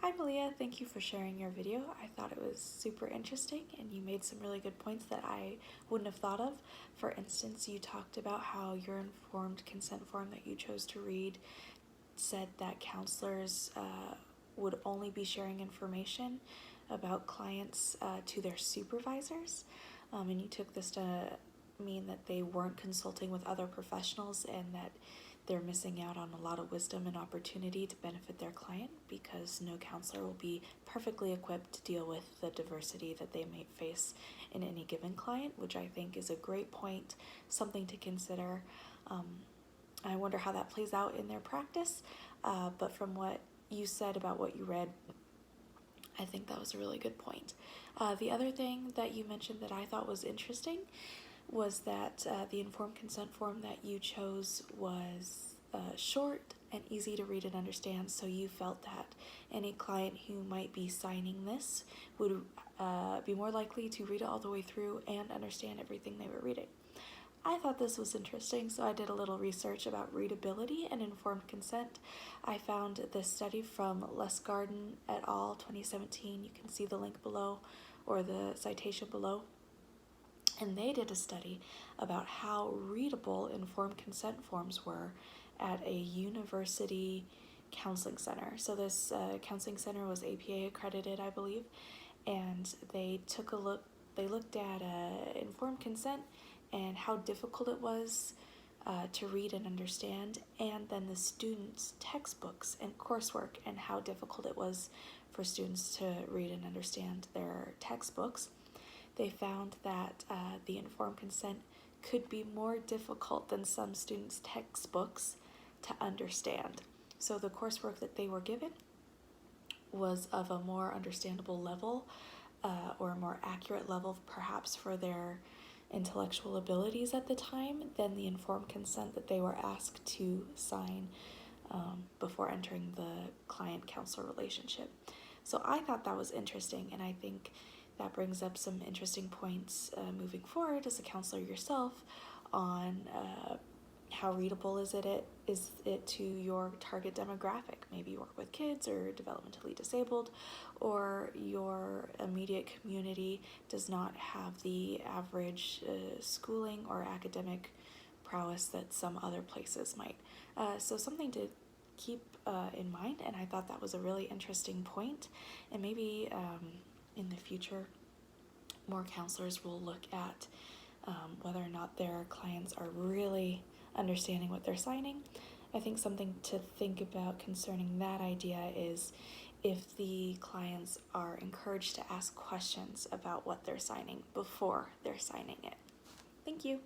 Hi Malia, thank you for sharing your video. I thought it was super interesting and you made some really good points that I wouldn't have thought of. For instance, you talked about how your informed consent form that you chose to read said that counselors would only be sharing information about clients to their supervisors, and you took this to mean that they weren't consulting with other professionals and that they're missing out on a lot of wisdom and opportunity to benefit their client because no counselor will be perfectly equipped to deal with the diversity that they may face in any given client, which I think is a great point, something to consider. I wonder how that plays out in their practice, but from what you said about what you read, I think that was a really good point. The other thing that you mentioned that I thought was interesting was that the informed consent form that you chose was short and easy to read and understand, so you felt that any client who might be signing this would be more likely to read it all the way through and understand everything they were reading. I thought this was interesting, so I did a little research about readability and informed consent. I found this study from Lesgarden et al. 2017. You can see the link below or the citation below. And they did a study about how readable informed consent forms were at a university counseling center. So this counseling center was APA accredited, I believe, and they looked at informed consent and how difficult it was to read and understand, and then the students' textbooks and coursework and how difficult it was for students to read and understand their textbooks. They found that the informed consent could be more difficult than some students' textbooks to understand. So the coursework that they were given was of a more understandable level or a more accurate level perhaps for their intellectual abilities at the time than the informed consent that they were asked to sign before entering the client-counselor relationship. So I thought that was interesting, and I think that brings up some interesting points moving forward as a counselor yourself on how readable is it to your target demographic. Maybe you work with kids or developmentally disabled, or your immediate community does not have the average schooling or academic prowess that some other places might. So something to keep in mind, and I thought that was a really interesting point, and maybe in the future more counselors will look at whether or not their clients are really understanding what they're signing. I think something to think about concerning that idea is if the clients are encouraged to ask questions about what they're signing before they're signing it. Thank you.